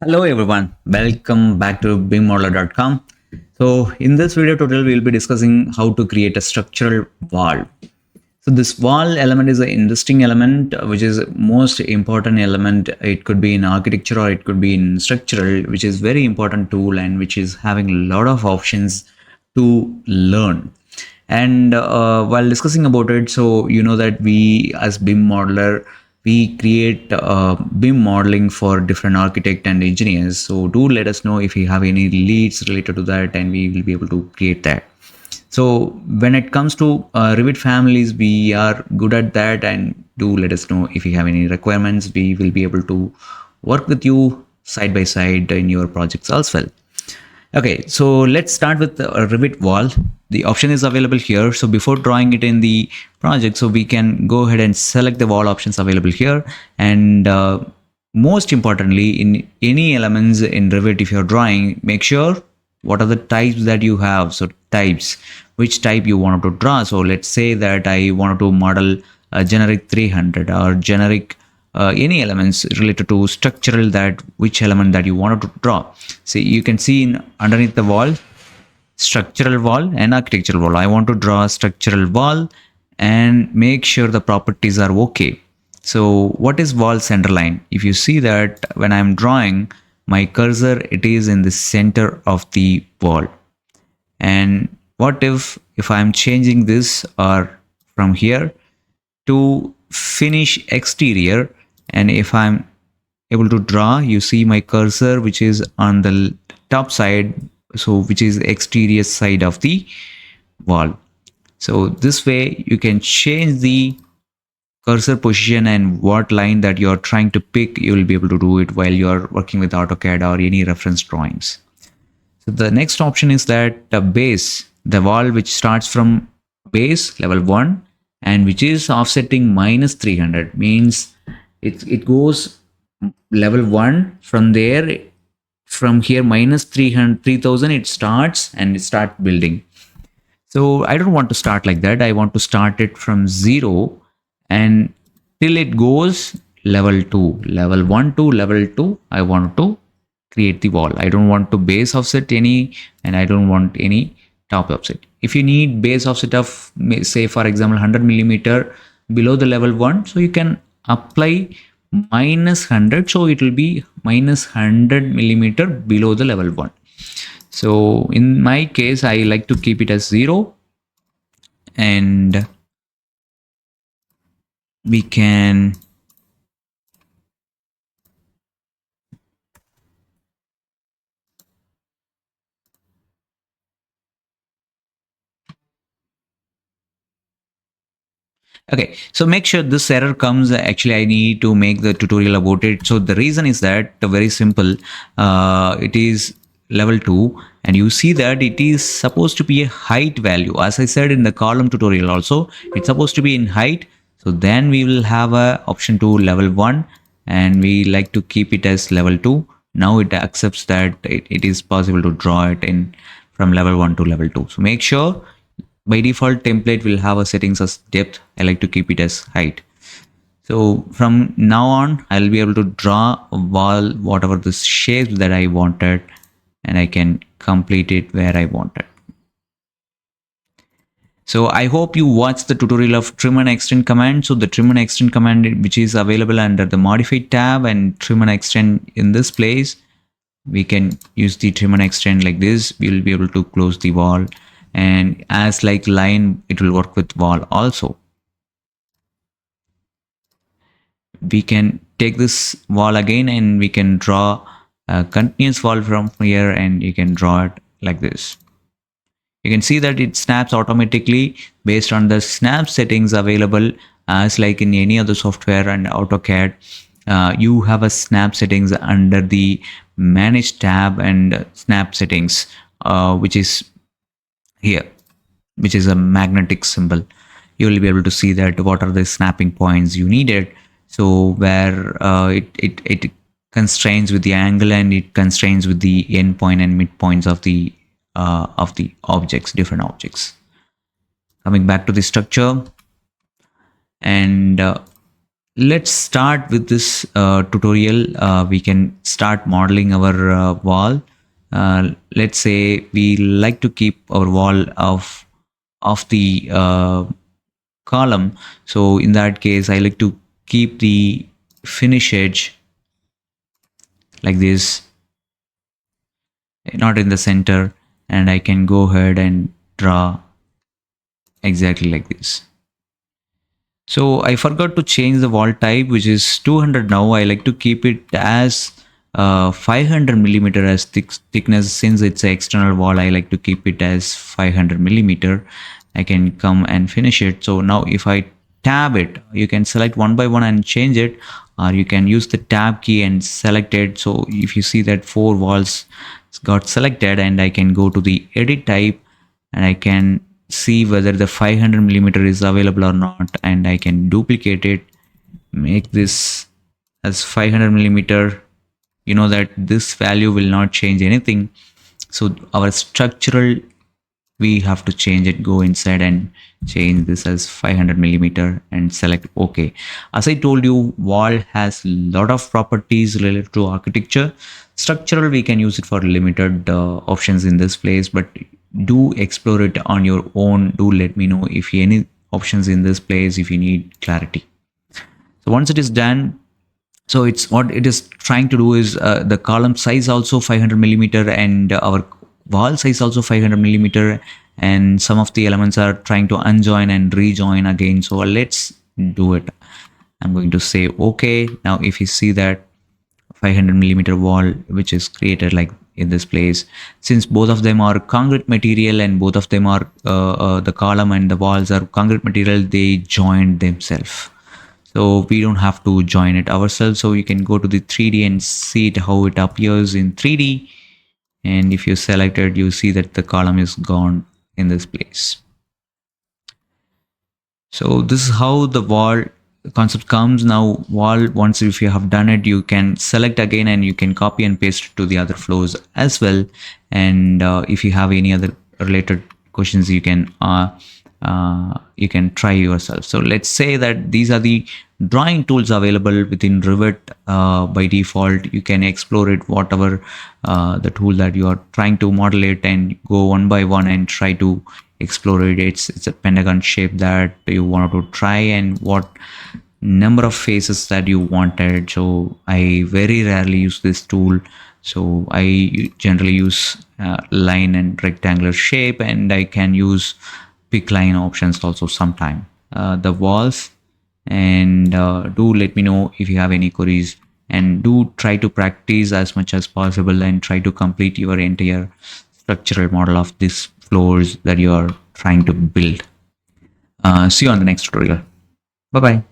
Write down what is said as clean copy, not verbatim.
Hello everyone, welcome back to BIMmodeler.com. So in this video tutorial, we'll be discussing how to create a structural wall. So this wall element is an interesting element, which is most important element. It could be in architecture or it could be in structural, which is very important tool and which is having a lot of options to learn. And while discussing about it, so you know that we as BIM modeler, we create BIM modeling for different architect and engineers. So do let us know if you have any leads related to that, and we will be able to create that. So when it comes to Revit families, we are good at that, and do let us know if you have any requirements. We will be able to work with you side by side in your projects as well. Okay, so let's start with the Revit wall. The option is available here. So before drawing it in the project, so we can go ahead and select the wall options available here. And most importantly, in any elements in Revit, if you're drawing, make sure what are the types that you have. So types, which type you want to draw. So let's say that I wanted to model a generic 300 or generic any elements related to structural, that which element that you wanted to draw. See, you can see in underneath the wall, structural wall and architectural wall. I want to draw a structural wall and make sure the properties are okay. So what is wall center line? If you see that when I'm drawing my cursor, it is in the center of the wall. And what if I'm changing this or from here to finish exterior, and if I'm able to draw, you see my cursor which is on the top side, so which is exterior side of the wall. So this way you can change the cursor position and what line that you're trying to pick. You will be able to do it while you're working with AutoCAD or any reference drawings. So the next option is that the base, the wall which starts from base level 1 and which is offsetting minus 300, means it goes level 1 from there. From here minus 300 3000 it starts and it starts building. So I don't want to start like that. I want to start it from 0 and till it goes level 2, level 1 to level 2. I want to create the wall. I don't want to base offset any, and I don't want any top offset. If you need base offset of, say for example, 100 millimeter below the level 1, so you can apply minus 100, so it will be minus 100 millimeter below the level 1. So in my case, I like to keep it as 0, and we can okay, so make sure this error comes. Actually, I need to make the tutorial about it. So the reason is that very simple. It is level 2, and you see that it is supposed to be a height value. As I said in the column tutorial also, it's supposed to be in height. So then we will have a option to level 1, and we like to keep it as level 2. Now it accepts that it is possible to draw it in from level 1 to level 2. So make sure by default template will have a settings as depth. I like to keep it as height. So from now on, I'll be able to draw a wall, whatever the shape that I wanted, and I can complete it where I wanted. So I hope you watched the tutorial of trim and extend command. So the trim and extend command, which is available under the modify tab, and trim and extend in this place, we can use the trim and extend like this. We'll be able to close the wall, and as like line, it will work with wall also. We can take this wall again and we can draw a continuous wall from here, and you can draw it like this. You can see that it snaps automatically based on the snap settings available, as like in any other software and AutoCAD. You have a snap settings under the manage tab, and snap settings, which is here, which is a magnetic symbol. You will be able to see that what are the snapping points you needed. So where it constrains with the angle, and it constrains with the end point and mid points of the objects, different objects. Coming back to the structure, and Let's start with this tutorial. We can start modeling our wall. Let's say we like to keep our wall of the column. So in that case, I like to keep the finish edge like this, not in the center, and I can go ahead and draw exactly like this. So I forgot to change the wall type, which is 200 now. I like to keep it as 500 millimeter as thickness. Since it's an external wall, I like to keep it as 500 millimeter. I can come and finish it. So now if I tab it, you can select one by one and change it, or you can use the tab key and select it. So if you see that 4 walls got selected, and I can go to the edit type, and I can see whether the 500 millimeter is available or not, and I can duplicate it, make this as 500 millimeter. You know that this value will not change anything. So our structural, we have to change it. Go inside and change this as 500 millimeter and select OK. As I told you, wall has a lot of properties related to architecture. Structural, we can use it for limited options in this place, but do explore it on your own. Do let me know if any options in this place, if you need clarity. So once it is done, so it's what it is trying to do is the column size also 500 millimeter, and our wall size also 500 millimeter, and some of the elements are trying to unjoin and rejoin again. So let's do it. I'm going to say OK. Now if you see that 500 millimeter wall which is created like in this place, since both of them are concrete material and both of them are the column and the walls are concrete material, they joined themselves. So we don't have to join it ourselves. So you can go to the 3D and see it how it appears in 3D. And if you select it, you see that the column is gone in this place. So this is how the wall concept comes. Now wall, once if you have done it, you can select again and you can copy and paste it to the other floors as well. And if you have any other related questions, you can try yourself. So let's say that these are the drawing tools available within Revit by default. You can explore it, whatever the tool that you are trying to model it, and go one by one and try to explore it. It's a pentagon shape that you wanted to try, and what number of faces that you wanted. So I very rarely use this tool. So I generally use line and rectangular shape, and I can use pick line options also sometime. The walls, and do let me know if you have any queries, and do try to practice as much as possible and try to complete your entire structural model of these floors that you are trying to build. See you on the next tutorial. Bye bye.